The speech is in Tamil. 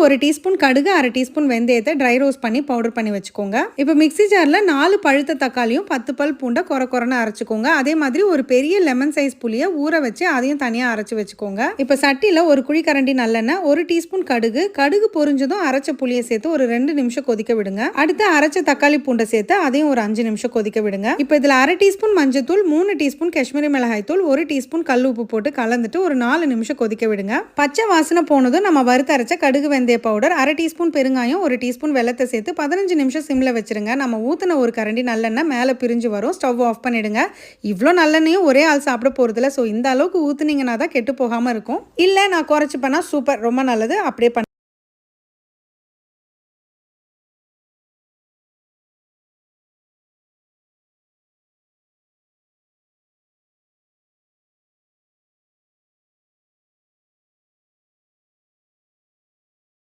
ஒரு டீஸ்பூன் கடுகு, அரை டீஸ்பூன் வெந்தயத்தை ட்ரை ரோஸ்ட் பண்ணி பவுடர் பண்ணி வச்சுக்கோங்க. இப்போ மிக்ஸி ஜாரில் 4 பழுத்த தக்காளியும் 10 பல் பூண்டை கொரன்னு அரைச்சிக்கோங்க. அதே மாதிரி ஒரு பெரிய லெமன் சைஸ் புளியை ஊற வச்சு அதையும் தனியாக அரைச்சி வச்சுக்கோங்க. இப்போ சட்டியில் ஒரு குழிக்கரண்டி நல்லெண்ணெய், ஒரு டீஸ்பூன் கடுகு பொரிஞ்சதும் அரைச்ச புளியை சேர்த்து ஒரு 2 நிமிஷம் கொதிக்க விடுங்க. அடுத்து அரைச்ச தக்காளி பூண்டை சேர்த்து அதையும் ஒரு 5 நிமிஷம் கொதிக்க விடுங்க. இப்போ இதில் அரை டீஸ்பூன் மஞ்சத்தூள், 3 டீஸ்பூன் காஷ்மீரி மிளகாய் தூள், 1 டீஸ்பூன் கல் உப்பு போட்டு கலந்துட்டு ஒரு 4 நிமிஷம் கொதிக்க விடுங்க. பச்சை வாசனை போனதும் நம்ம வறுத்து அரைச்ச கடுகு வெந்தய பவுடர், அரை டீஸ்பூன் பெருங்காயம், 1 டீஸ்பூன் வெல்லத்தை சேர்த்து 15 நிமிஷம் சிம்ல வச்சிருங்க. நம்ம ஊத்தின ஒரு கரண்டி நல்லெண்ணெய் மேலே பிரிஞ்சு வரும். ஸ்டவ் ஆஃப் பண்ணிடுங்க. இவ்வளோ நல்லெண்ணையும் ஒரே ஆள் சாப்பிட போறதில்ல. ஸோ இந்த அளவுக்கு ஊத்துனீங்கன்னா தான் கெட்டு போகாம இருக்கும். இல்லை நான் குறைச்சி பண்ணா சூப்பர், ரொம்ப நல்லது. அப்படியே